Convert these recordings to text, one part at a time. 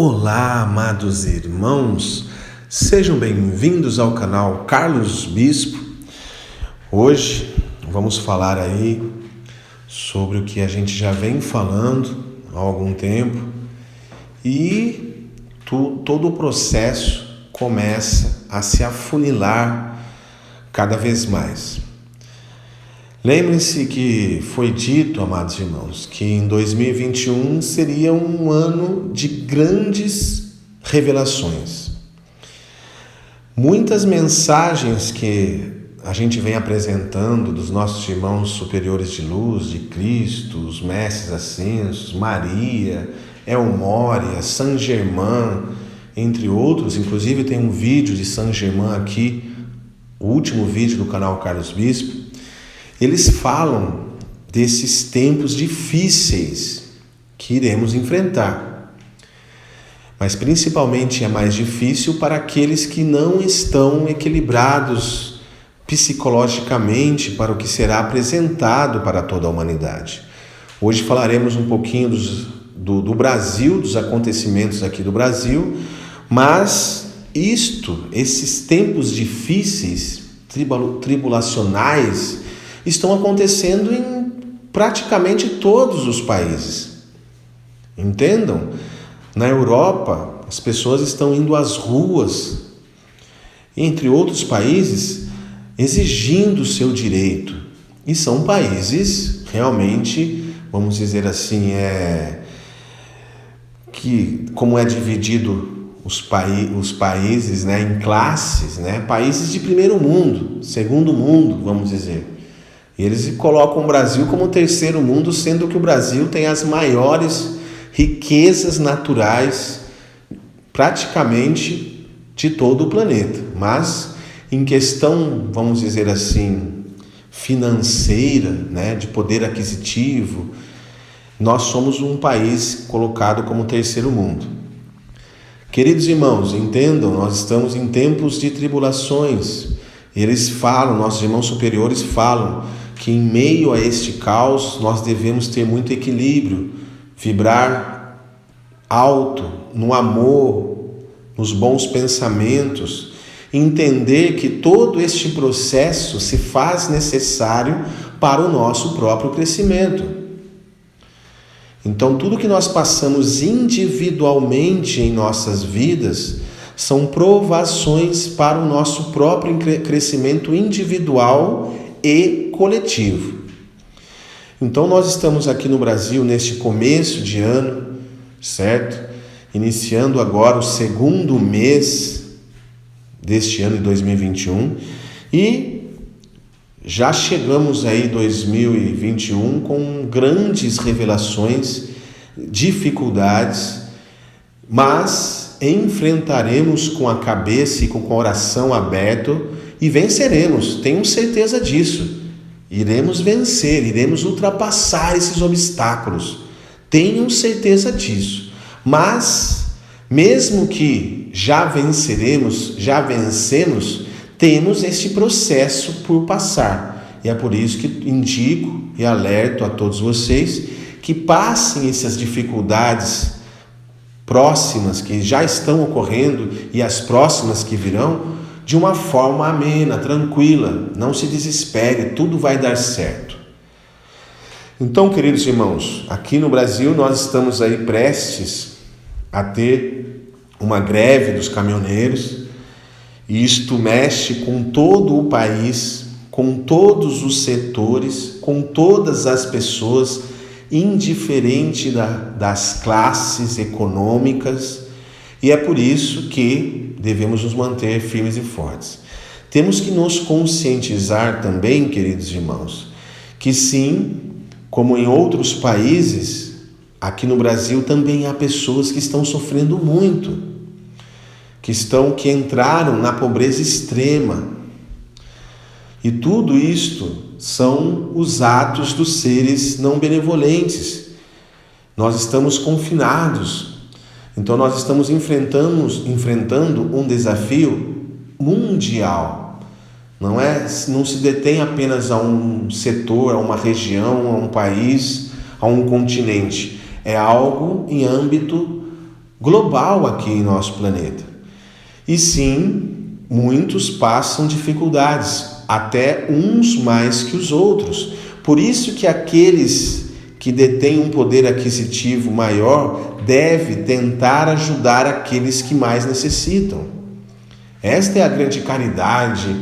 Olá, amados irmãos, sejam bem-vindos ao canal Carlos Bispo. Hoje vamos falar aí sobre o que a gente já vem falando há algum tempo e todo o processo começa a se afunilar cada vez mais. Lembrem-se que foi dito, amados irmãos, que em 2021 seria um ano de grandes revelações. Muitas mensagens que a gente vem apresentando dos nossos irmãos superiores de luz, de Cristo, os mestres ascensos, Maria, Elmória, Saint Germain, entre outros. Inclusive tem um vídeo de Saint Germain aqui, o último vídeo do canal Carlos Bispo. Eles falam desses tempos difíceis que iremos enfrentar. Mas principalmente é mais difícil para aqueles que não estão equilibrados psicologicamente para o que será apresentado para toda a humanidade. Hoje falaremos um pouquinho do Brasil, dos acontecimentos aqui do Brasil, mas esses tempos difíceis, tribulacionais, estão acontecendo em praticamente todos os países. Entendam? Na Europa, as pessoas estão indo às ruas, entre outros países, exigindo o seu direito. E são países realmente, vamos dizer assim, que como é dividido os países, em classes, países de primeiro mundo, segundo mundo, vamos dizer. E eles colocam o Brasil como o terceiro mundo, sendo que o Brasil tem as maiores riquezas naturais praticamente de todo o planeta. Mas em questão, vamos dizer assim, financeira, de poder aquisitivo, nós somos um país colocado como terceiro mundo. Queridos irmãos, entendam, nós estamos em tempos de tribulações. Eles falam, nossos irmãos superiores falam, que em meio a este caos nós devemos ter muito equilíbrio, vibrar alto, no amor, nos bons pensamentos, entender que todo este processo se faz necessário para o nosso próprio crescimento. Então, tudo que nós passamos individualmente em nossas vidas são provações para o nosso próprio crescimento individual e coletivo. Então nós estamos aqui no Brasil neste começo de ano, certo? Iniciando agora o segundo mês deste ano de 2021 e já chegamos aí 2021 com grandes revelações, dificuldades, mas enfrentaremos com a cabeça e com o coração aberto e venceremos, tenho certeza disso. Iremos vencer, iremos ultrapassar esses obstáculos. Tenham certeza disso. Mas, mesmo que já vencemos, temos este processo por passar. E é por isso que indico e alerto a todos vocês que passem essas dificuldades próximas que já estão ocorrendo e as próximas que virão, de uma forma amena, tranquila, não se desespere, tudo vai dar certo. Então, queridos irmãos, aqui no Brasil nós estamos aí prestes a ter uma greve dos caminhoneiros, e isto mexe com todo o país, com todos os setores, com todas as pessoas, indiferente das classes econômicas, e é por isso que devemos nos manter firmes e fortes. Temos que nos conscientizar também, queridos irmãos, que sim, como em outros países, aqui no Brasil também há pessoas que estão sofrendo muito, que entraram na pobreza extrema. E tudo isto são os atos dos seres não benevolentes. Nós estamos confinados. Então nós estamos enfrentando um desafio mundial. Não se detém apenas a um setor, a uma região, a um país, a um continente. É algo em âmbito global aqui em nosso planeta. E sim, muitos passam dificuldades, até uns mais que os outros. Por isso que aqueles que detêm um poder aquisitivo maior devem tentar ajudar aqueles que mais necessitam. Esta é a grande caridade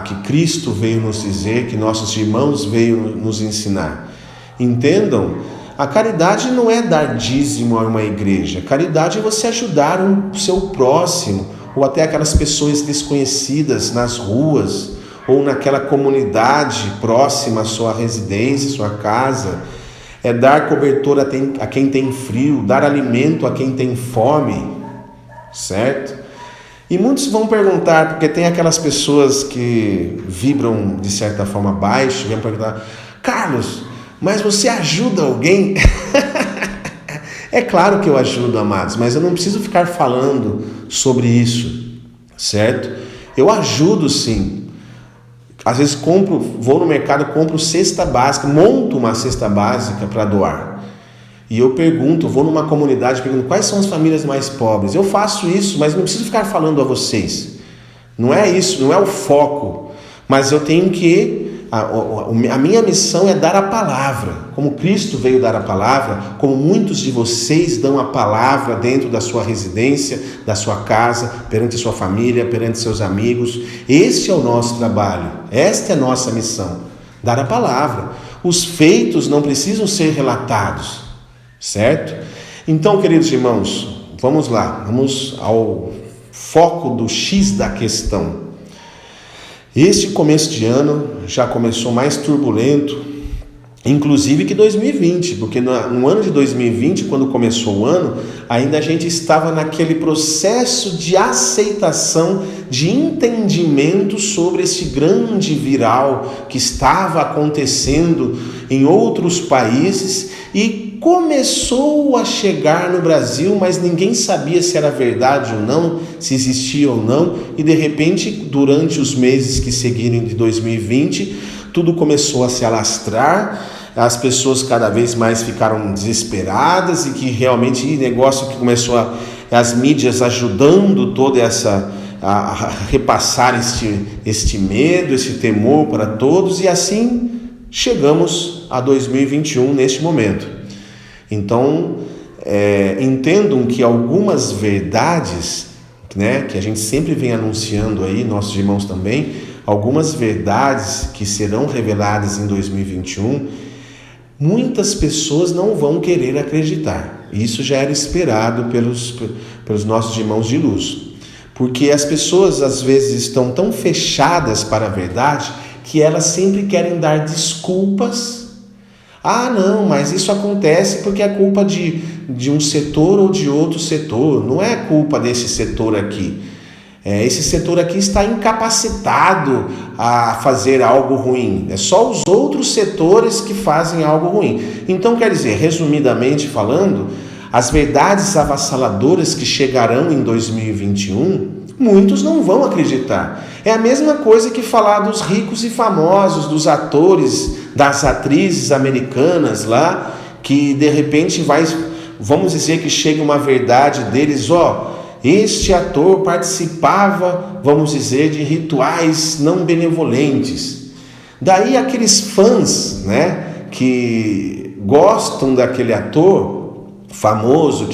que Cristo veio nos dizer, que nossos irmãos veio nos ensinar. Entendam, a caridade não é dar dízimo a uma igreja. Caridade é você ajudar o seu próximo, ou até aquelas pessoas desconhecidas nas ruas, ou naquela comunidade próxima à sua residência, sua casa. É dar cobertor a quem tem frio, dar alimento a quem tem fome, certo? E muitos vão perguntar, porque tem aquelas pessoas que vibram de certa forma baixo, vão perguntar: Carlos, mas você ajuda alguém? É claro que eu ajudo, amados, mas eu não preciso ficar falando sobre isso, certo? Eu ajudo sim. Às vezes vou no mercado, compro cesta básica, monto uma cesta básica para doar. E eu vou numa comunidade, pergunto quais são as famílias mais pobres. Eu faço isso, mas não preciso ficar falando a vocês. Não é isso, não é o foco. Mas eu tenho que... A minha missão é dar a palavra. Como Cristo veio dar a palavra, como muitos de vocês dão a palavra dentro da sua residência, da sua casa, perante a sua família, perante seus amigos. Este é o nosso trabalho. Esta é a nossa missão. Dar a palavra. Os feitos não precisam ser relatados. Certo? Então, queridos irmãos, vamos lá. Vamos ao foco do X da questão. Este começo de ano já começou mais turbulento, inclusive que 2020, porque no ano de 2020, quando começou o ano, ainda a gente estava naquele processo de aceitação, de entendimento sobre esse grande viral que estava acontecendo em outros países e começou a chegar no Brasil, mas ninguém sabia se era verdade ou não, se existia ou não, e de repente, durante os meses que seguiram de 2020, tudo começou a se alastrar, as pessoas cada vez mais ficaram desesperadas e que realmente negócio que começou as mídias ajudando toda essa a repassar este medo, esse temor para todos, e assim chegamos a 2021 neste momento. Então, entendam que algumas verdades, né, que a gente sempre vem anunciando aí, nossos irmãos também, algumas verdades que serão reveladas em 2021, muitas pessoas não vão querer acreditar. Isso já era esperado pelos nossos irmãos de luz. Porque as pessoas às vezes estão tão fechadas para a verdade que elas sempre querem dar desculpas. Ah, não, mas isso acontece porque é culpa de um setor ou de outro setor. Não é culpa desse setor aqui. Esse setor aqui está incapacitado a fazer algo ruim. É só os outros setores que fazem algo ruim. Então, quer dizer, resumidamente falando, as verdades avassaladoras que chegarão em 2021, muitos não vão acreditar. É a mesma coisa que falar dos ricos e famosos, dos atores, das atrizes americanas lá, que de repente vamos dizer que chega uma verdade deles, este ator participava, vamos dizer, de rituais não benevolentes. Daí aqueles fãs, né, que gostam daquele ator famoso,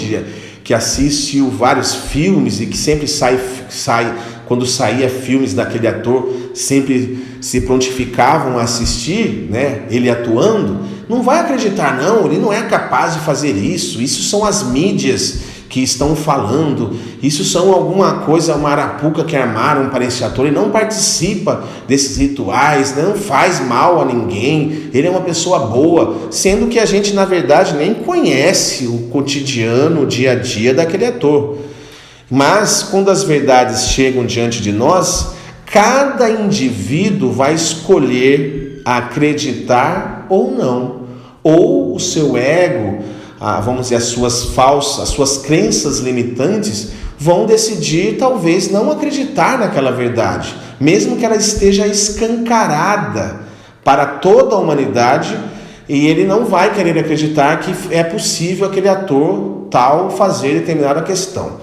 que assistiu vários filmes e que sempre sai quando saía filmes daquele ator, sempre se prontificavam a assistir, né, ele atuando, não vai acreditar não, ele não é capaz de fazer isso são as mídias que estão falando, isso são alguma coisa, uma arapuca que armaram para esse ator, ele não participa desses rituais, não faz mal a ninguém, ele é uma pessoa boa, sendo que a gente na verdade nem conhece o cotidiano, o dia a dia daquele ator. Mas quando as verdades chegam diante de nós, cada indivíduo vai escolher acreditar ou não, ou o seu ego, vamos dizer, as suas crenças limitantes vão decidir talvez não acreditar naquela verdade, mesmo que ela esteja escancarada para toda a humanidade, e ele não vai querer acreditar que é possível aquele ator tal fazer determinada questão.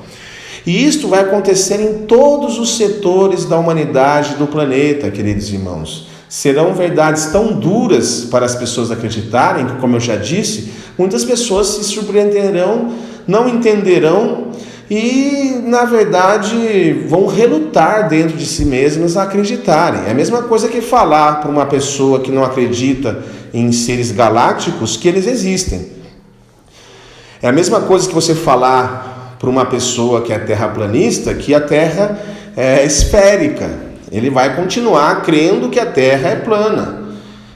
E isto vai acontecer em todos os setores da humanidade, do planeta, queridos irmãos. Serão verdades tão duras para as pessoas acreditarem, que, como eu já disse, muitas pessoas se surpreenderão, não entenderão e, na verdade, vão relutar dentro de si mesmas a acreditarem. É a mesma coisa que falar para uma pessoa que não acredita em seres galácticos que eles existem. É a mesma coisa que você falar para uma pessoa que é terraplanista que a Terra é esférica. Ele vai continuar crendo que a Terra é plana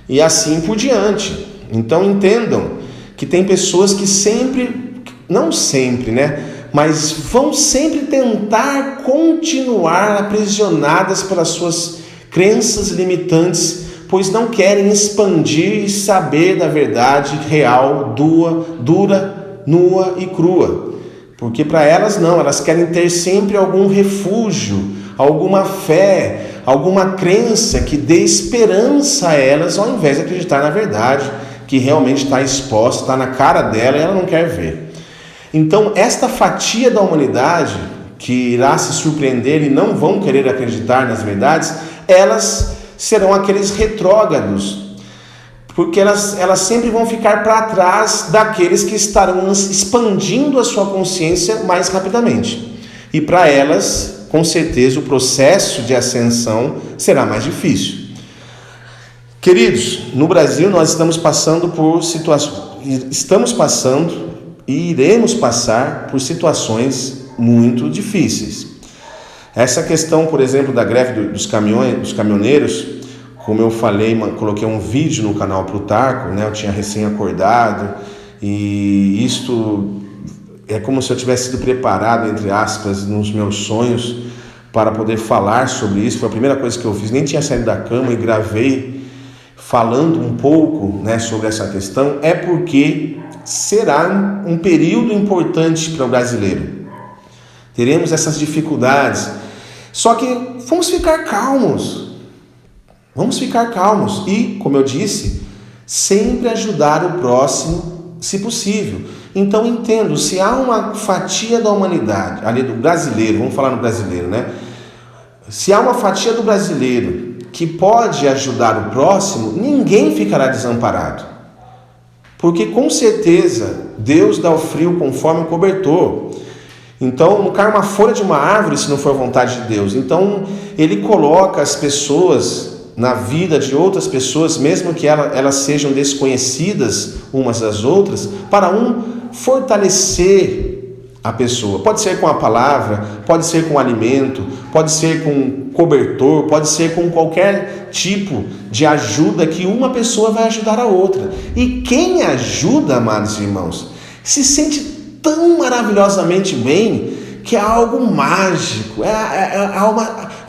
e assim por diante. Então entendam que tem pessoas que sempre, não sempre, mas vão sempre tentar continuar aprisionadas pelas suas crenças limitantes, pois não querem expandir e saber da verdade real, dura, nua e crua. Porque para elas não, elas querem ter sempre algum refúgio, alguma fé, alguma crença que dê esperança a elas, ao invés de acreditar na verdade, que realmente está exposta, está na cara dela e ela não quer ver. Então, esta fatia da humanidade, que irá se surpreender e não vão querer acreditar nas verdades, elas serão aqueles retrógrados, porque elas sempre vão ficar para trás daqueles que estarão expandindo a sua consciência mais rapidamente. E para elas, com certeza, o processo de ascensão será mais difícil. Queridos, no Brasil nós estamos passando e iremos passar por situações muito difíceis. Essa questão, por exemplo, da greve dos caminhoneiros, como eu falei, coloquei um vídeo no canal Plutarco, eu tinha recém-acordado, e isto é como se eu tivesse sido preparado, entre aspas, nos meus sonhos, para poder falar sobre isso. Foi a primeira coisa que eu fiz, nem tinha saído da cama e gravei falando um pouco sobre essa questão, é porque será um período importante para o brasileiro. Teremos essas dificuldades, só que vamos ficar calmos e, como eu disse, sempre ajudar o próximo, se possível. Então entendo, se há uma fatia da humanidade, ali do brasileiro, vamos falar no brasileiro, se há uma fatia do brasileiro que pode ajudar o próximo, ninguém ficará desamparado. Porque com certeza Deus dá o frio conforme o cobertor. Então não cai uma folha de uma árvore se não for vontade de Deus. Então Ele coloca as pessoas na vida de outras pessoas, mesmo que elas sejam desconhecidas umas das outras, para fortalecer a pessoa. Pode ser com a palavra, pode ser com alimento, pode ser com cobertor, pode ser com qualquer tipo de ajuda que uma pessoa vai ajudar a outra. E quem ajuda, amados irmãos, se sente tão maravilhosamente bem que é algo mágico.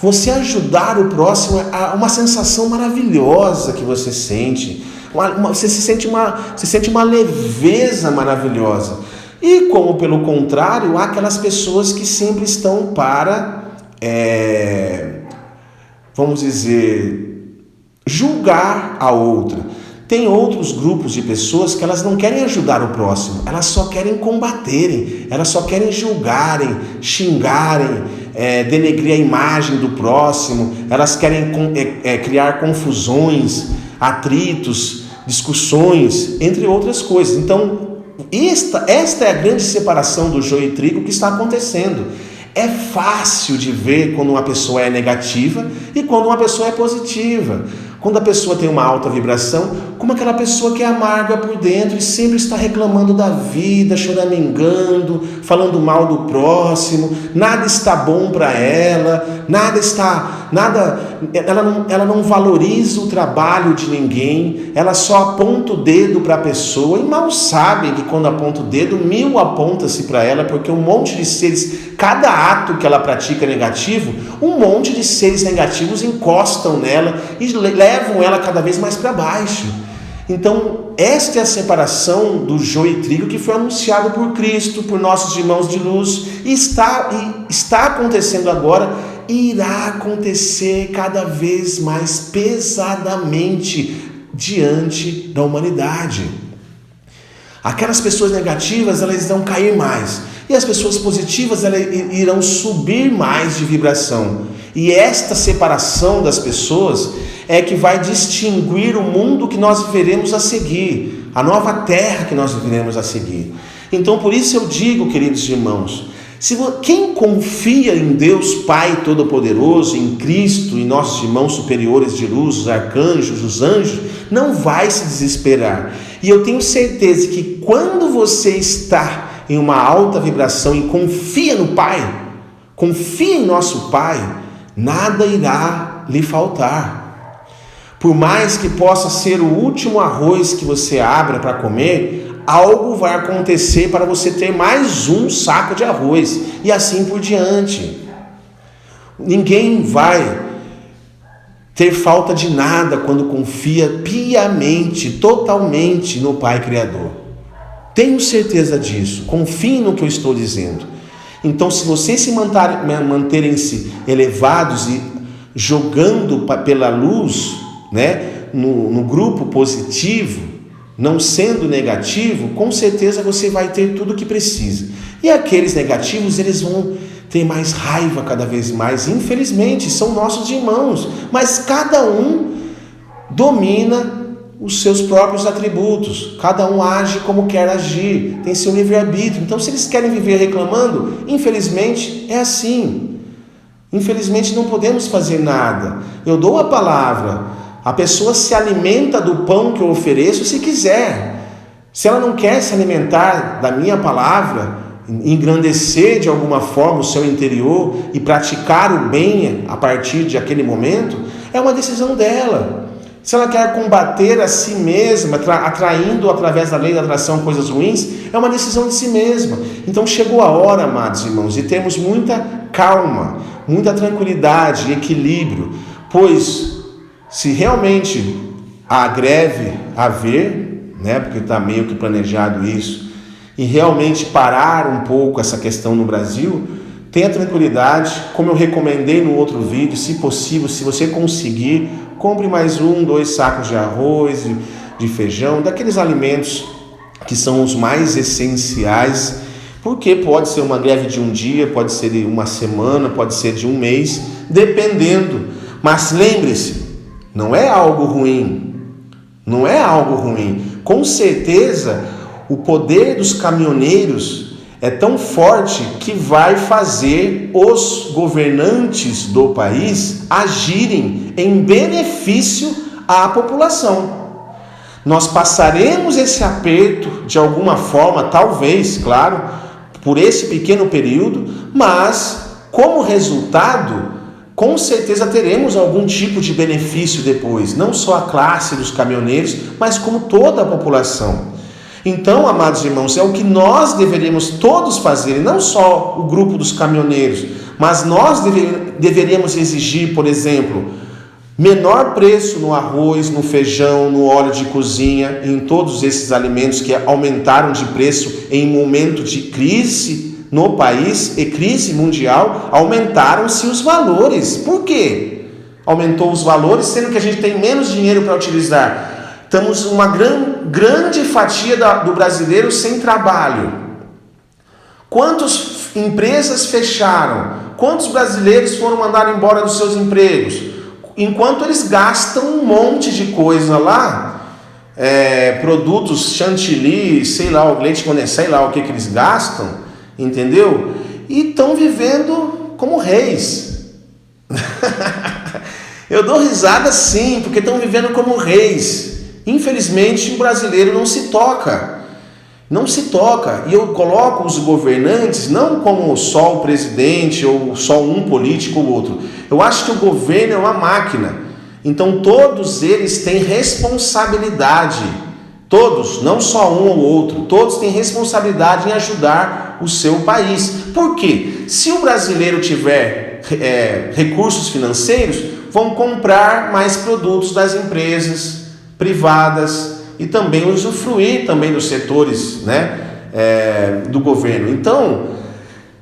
Você ajudar o próximo é uma sensação maravilhosa que você sente. Você sente uma leveza maravilhosa. E como pelo contrário, há aquelas pessoas que sempre estão para, vamos dizer, julgar a outra. Tem outros grupos de pessoas que elas não querem ajudar o próximo, elas só querem combaterem, elas só querem julgarem, xingarem, denegrir a imagem do próximo, elas querem criar confusões, atritos, discussões, entre outras coisas. Então, esta é a grande separação do joio e trigo que está acontecendo. É fácil de ver quando uma pessoa é negativa e quando uma pessoa é positiva. Quando a pessoa tem uma alta vibração, como aquela pessoa que é amarga por dentro e sempre está reclamando da vida, choramingando, falando mal do próximo, nada está bom para ela, ela não valoriza o trabalho de ninguém, ela só aponta o dedo para a pessoa e mal sabem que quando aponta o dedo, 1000 aponta-se para ela, porque um monte de seres, cada ato que ela pratica negativo, um monte de seres negativos encostam nela e levam ela cada vez mais para baixo. Então, esta é a separação do joio e trigo que foi anunciado por Cristo, por nossos irmãos de luz, e está acontecendo agora, e irá acontecer cada vez mais pesadamente. diante da humanidade. Aquelas pessoas negativas, elas vão cair mais. E as pessoas positivas, elas irão subir mais de vibração. E esta separação das pessoas é que vai distinguir o mundo que nós viveremos a seguir, a nova terra que nós viveremos a seguir. Então, por isso eu digo, queridos irmãos, quem confia em Deus Pai Todo-Poderoso, em Cristo, em nossos irmãos superiores de luz, os arcanjos, os anjos, não vai se desesperar. E eu tenho certeza que quando você está em uma alta vibração e confia no Pai, confia em nosso Pai, nada irá lhe faltar. Por mais que possa ser o último arroz que você abra para comer, algo vai acontecer para você ter mais um saco de arroz, e assim por diante. Ninguém vai ter falta de nada quando confia piamente, totalmente no Pai Criador. Tenho certeza disso, confie no que eu estou dizendo. Então, se vocês se manterem-se elevados e jogando pela luz, no grupo positivo, não sendo negativo, com certeza você vai ter tudo o que precisa. E aqueles negativos, eles vão ter mais raiva cada vez mais. Infelizmente, são nossos irmãos, mas cada um domina os seus próprios atributos. Cada um age como quer agir, tem seu livre-arbítrio. Então, se eles querem viver reclamando, infelizmente é assim. Infelizmente não podemos fazer nada. Eu dou a palavra, a pessoa se alimenta do pão que eu ofereço se quiser. Se ela não quer se alimentar da minha palavra, engrandecer de alguma forma o seu interior e praticar o bem a partir de aquele momento, é uma decisão dela. Se ela quer combater a si mesma, atraindo através da lei da atração coisas ruins, é uma decisão de si mesma. Então chegou a hora, amados irmãos, de termos muita calma, muita tranquilidade e equilíbrio, pois se realmente a greve haver, porque está meio que planejado isso, e realmente parar um pouco essa questão no Brasil, tenha tranquilidade, como eu recomendei no outro vídeo, se possível, se você conseguir, compre mais 2 sacos de arroz, de feijão, daqueles alimentos que são os mais essenciais, porque pode ser uma greve de um dia, pode ser de uma semana, pode ser de um mês, dependendo. Mas lembre-se, não é algo ruim, não é algo ruim. Com certeza, o poder dos caminhoneiros é tão forte que vai fazer os governantes do país agirem em benefício à população. Nós passaremos esse aperto de alguma forma, talvez, claro, por esse pequeno período, mas como resultado, com certeza teremos algum tipo de benefício depois, não só a classe dos caminhoneiros, mas como toda a população. Então, amados irmãos, é o que nós deveríamos todos fazer, e não só o grupo dos caminhoneiros, mas nós deveríamos exigir, por exemplo, menor preço no arroz, no feijão, no óleo de cozinha, em todos esses alimentos que aumentaram de preço em momento de crise no país e crise mundial, aumentaram-se os valores. Por quê? Aumentou os valores, sendo que a gente tem menos dinheiro para utilizar. Estamos uma grande fatia do brasileiro sem trabalho. Quantas empresas fecharam? Quantos brasileiros foram mandados embora dos seus empregos? Enquanto eles gastam um monte de coisa lá, produtos chantilly, sei lá, o leite condensado, sei lá o que eles gastam, entendeu? E estão vivendo como reis. Eu dou risada sim, porque estão vivendo como reis. Infelizmente, o brasileiro não se toca. Não se toca. E eu coloco os governantes não como só o presidente ou só um político ou outro. Eu acho que o governo é uma máquina. Então, todos eles têm responsabilidade. Todos, não só um ou outro. Todos têm responsabilidade em ajudar o seu país. Por quê? Se o brasileiro tiver recursos financeiros, vão comprar mais produtos das empresas privadas e também usufruir também dos setores do governo. Então,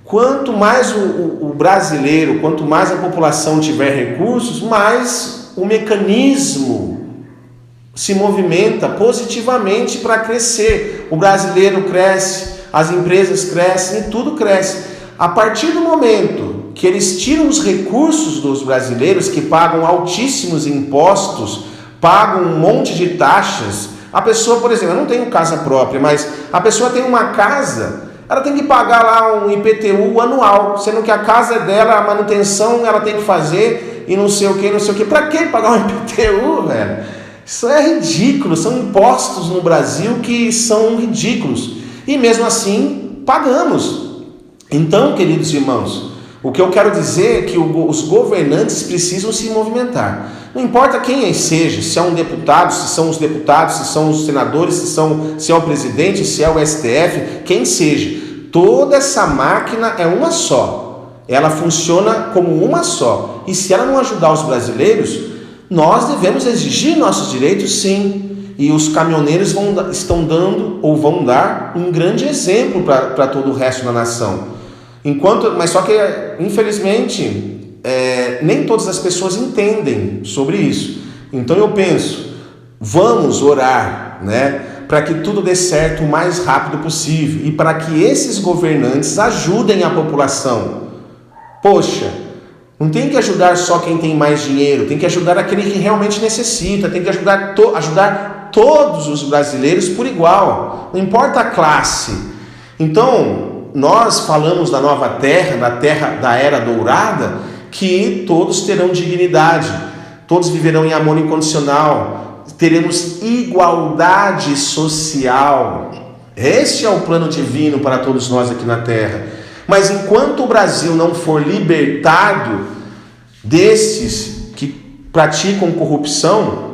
quanto mais o brasileiro, quanto mais a população tiver recursos, mais o mecanismo se movimenta positivamente para crescer. O brasileiro cresce, as empresas crescem e tudo cresce. A partir do momento que eles tiram os recursos dos brasileiros, que pagam altíssimos impostos, pagam um monte de taxas, a pessoa, por exemplo, eu não tenho casa própria, mas a pessoa tem uma casa, ela tem que pagar lá um IPTU anual, sendo que a casa dela, a manutenção ela tem que fazer e não sei o que, não sei o que. Para que pagar um IPTU, velho? Isso é ridículo, são impostos no Brasil que são ridículos. E mesmo assim, pagamos. Então, queridos irmãos, o que eu quero dizer é que os governantes precisam se movimentar. Não importa quem seja, se é um deputado, se são os deputados, se são os senadores, se é o presidente, se é o STF, quem seja. Toda essa máquina é uma só. Ela funciona como uma só. E se ela não ajudar os brasileiros, nós devemos exigir nossos direitos, sim. E os caminhoneiros estão dando ou vão dar um grande exemplo para todo o resto da nação. Mas só que, infelizmente, nem todas as pessoas entendem sobre isso. Então eu penso, vamos orar, para que tudo dê certo o mais rápido possível e para que esses governantes ajudem a população. Poxa, não tem que ajudar só quem tem mais dinheiro, tem que ajudar aquele que realmente necessita, tem que ajudar todos os brasileiros por igual, não importa a classe. Então, nós falamos da nova terra, da terra da era dourada, que todos terão dignidade, todos viverão em amor incondicional, teremos igualdade social. Este é o plano divino para todos nós aqui na terra. Mas enquanto o Brasil não for libertado desses que praticam corrupção,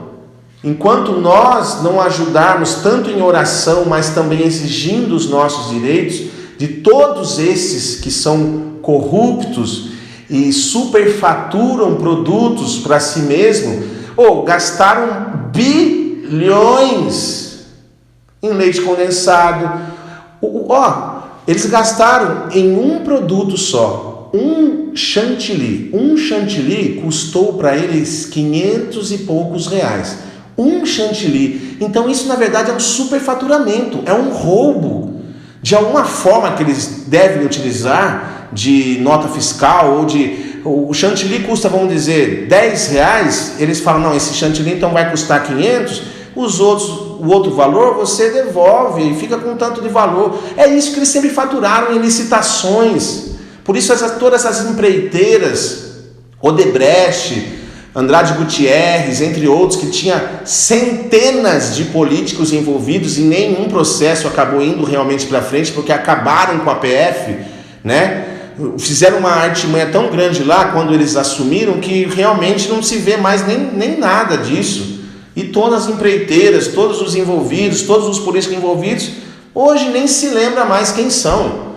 enquanto nós não ajudarmos tanto em oração, mas também exigindo os nossos direitos, de todos esses que são corruptos e superfaturam produtos para si mesmo, ou gastaram bilhões em leite condensado. Eles gastaram em um produto só, um chantilly. Um chantilly custou para eles 500 e poucos reais. Um chantilly. Então isso na verdade é um superfaturamento, é um roubo. De alguma forma que eles devem utilizar de nota fiscal o chantilly custa, vamos dizer, 10 reais, eles falam, não, esse chantilly então vai custar 500, o outro valor você devolve e fica com tanto de valor. É isso que eles sempre faturaram em licitações. Por isso todas as empreiteiras, Odebrecht, Andrade Gutierrez, entre outros, que tinha centenas de políticos envolvidos e nenhum processo acabou indo realmente para frente, porque acabaram com a PF, Fizeram uma artimanha tão grande lá quando eles assumiram que realmente não se vê mais nem nada disso. E todas as empreiteiras, todos os envolvidos, todos os políticos envolvidos, hoje nem se lembra mais quem são,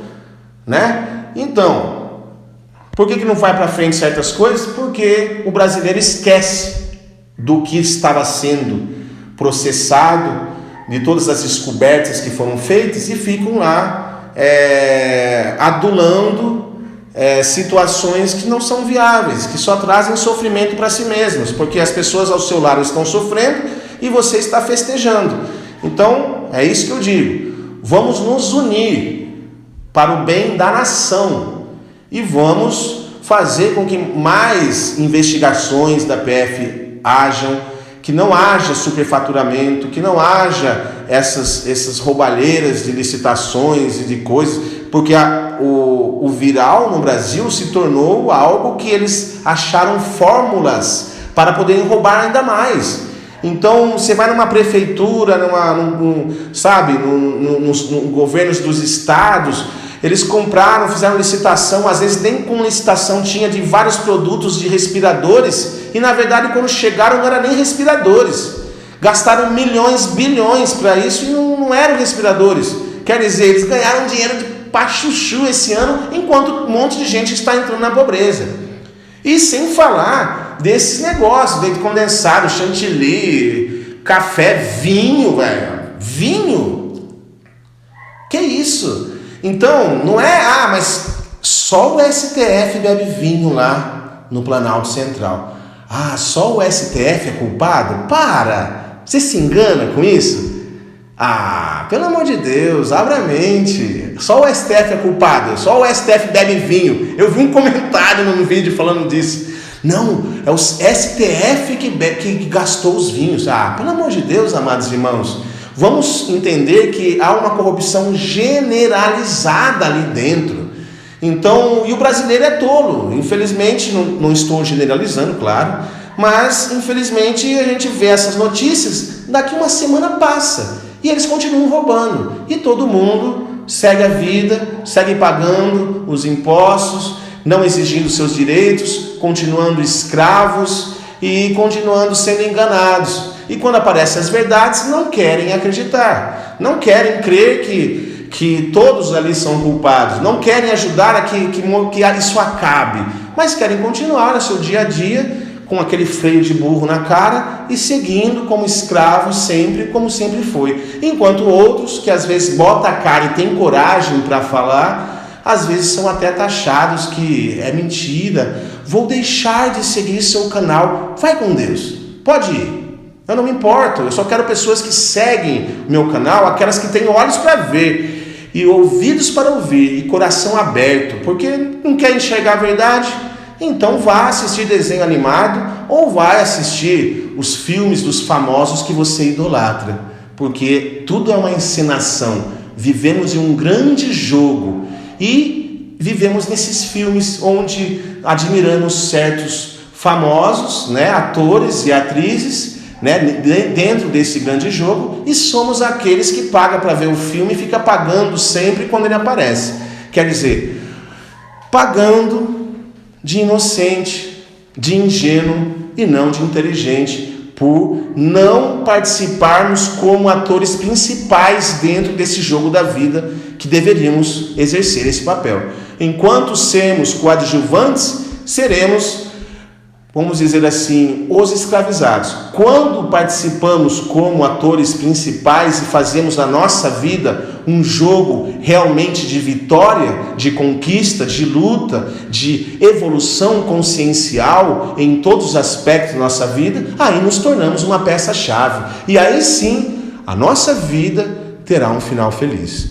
Então, por que não vai para frente certas coisas? Porque o brasileiro esquece do que estava sendo processado, de todas as descobertas que foram feitas e ficam lá adulando situações que não são viáveis, que só trazem sofrimento para si mesmos, porque as pessoas ao seu lado estão sofrendo e você está festejando. Então, é isso que eu digo. Vamos nos unir para o bem da nação e vamos fazer com que mais investigações da PF hajam, que não haja superfaturamento, que não haja essas roubalheiras de licitações e de coisas, porque o viral no Brasil se tornou algo que eles acharam fórmulas para poderem roubar ainda mais. Então, você vai numa prefeitura, nos governos dos estados, eles compraram, fizeram licitação, às vezes nem com licitação tinha de vários produtos de respiradores, e na verdade quando chegaram não eram nem respiradores, gastaram milhões, bilhões para isso e não eram respiradores. Quer dizer, eles ganharam dinheiro de pachuchu esse ano, enquanto um monte de gente está entrando na pobreza. E sem falar desses negócios, leite condensado, chantilly, café, vinho, vinho, que isso? Então, não é, mas só o STF bebe vinho lá no Planalto Central. Só o STF é culpado? Você se engana com isso? Ah, pelo amor de Deus, abra a mente. Só o STF é culpado, só o STF bebe vinho. Eu vi um comentário num vídeo falando disso. Não, é o STF que gastou os vinhos. Ah, pelo amor de Deus, amados irmãos. Vamos entender que há uma corrupção generalizada ali dentro. Então, e o brasileiro é tolo. Infelizmente, não estou generalizando, claro, mas infelizmente a gente vê essas notícias, daqui uma semana passa e eles continuam roubando. E todo mundo segue a vida, segue pagando os impostos, não exigindo seus direitos, continuando escravos e continuando sendo enganados. E quando aparecem as verdades, não querem acreditar, não querem crer que todos ali são culpados, não querem ajudar a que isso acabe, mas querem continuar no seu dia a dia com aquele freio de burro na cara e seguindo como escravos sempre, como sempre foi. Enquanto outros, que às vezes botam a cara e têm coragem para falar, às vezes são até taxados que é mentira, vou deixar de seguir seu canal, vai com Deus, pode ir. Eu não me importo, eu só quero pessoas que seguem meu canal, aquelas que têm olhos para ver, e ouvidos para ouvir, e coração aberto, porque não quer enxergar a verdade, então vá assistir desenho animado, ou vai assistir os filmes dos famosos que você idolatra, porque tudo é uma encenação, vivemos em um grande jogo, e vivemos nesses filmes onde admiramos certos famosos, né, atores e atrizes, né, dentro desse grande jogo, e somos aqueles que pagam para ver o filme e fica pagando sempre quando ele aparece. Quer dizer, pagando de inocente, de ingênuo e não de inteligente, por não participarmos como atores principais dentro desse jogo da vida, que deveríamos exercer esse papel. Enquanto sermos coadjuvantes, seremos, vamos dizer assim, os escravizados. Quando participamos como atores principais e fazemos na nossa vida um jogo realmente de vitória, de conquista, de luta, de evolução consciencial em todos os aspectos da nossa vida, aí nos tornamos uma peça-chave. E aí sim, a nossa vida terá um final feliz.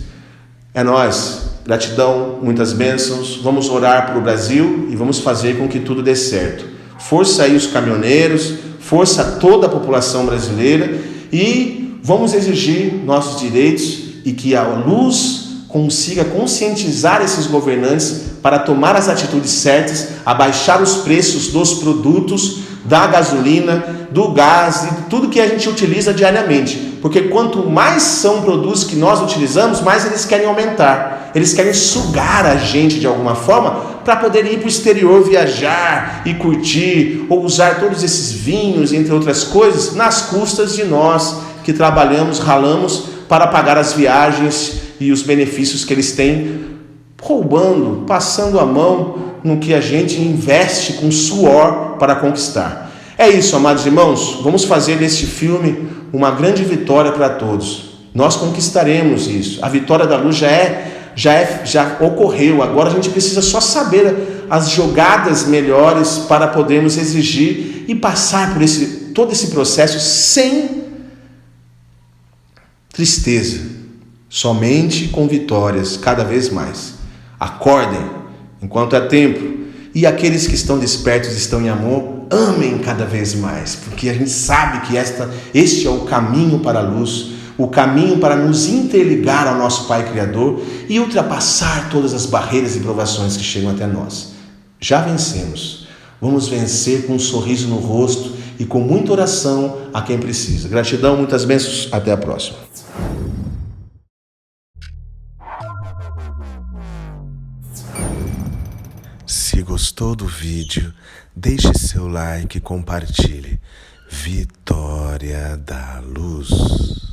É nóis. Gratidão, muitas bênçãos. Vamos orar para o Brasil e vamos fazer com que tudo dê certo. Força aí os caminhoneiros, força a toda a população brasileira e vamos exigir nossos direitos e que a luz consiga conscientizar esses governantes para tomar as atitudes certas, abaixar os preços dos produtos, da gasolina, do gás e de tudo que a gente utiliza diariamente. Porque quanto mais são produtos que nós utilizamos, mais eles querem aumentar. Eles querem sugar a gente de alguma forma para poder ir para o exterior viajar e curtir, ou usar todos esses vinhos, entre outras coisas, nas custas de nós que trabalhamos, ralamos para pagar as viagens e os benefícios que eles têm, roubando, passando a mão no que a gente investe com suor para conquistar. É isso, amados irmãos, vamos fazer deste filme uma grande vitória para todos. Nós conquistaremos isso. A vitória da luz já ocorreu. Agora a gente precisa só saber as jogadas melhores para podermos exigir e passar por todo esse processo sem tristeza, somente com vitórias cada vez mais. Acordem enquanto é tempo, e aqueles que estão despertos, estão em amor, amem cada vez mais, porque a gente sabe que este é o caminho para a luz, o caminho para nos interligar ao nosso Pai Criador e ultrapassar todas as barreiras e provações que chegam até nós. Já vencemos. Vamos vencer com um sorriso no rosto e com muita oração a quem precisa. Gratidão, muitas bênçãos. Até a próxima. Se gostou do vídeo, deixe seu like e compartilhe. Vitória da Luz.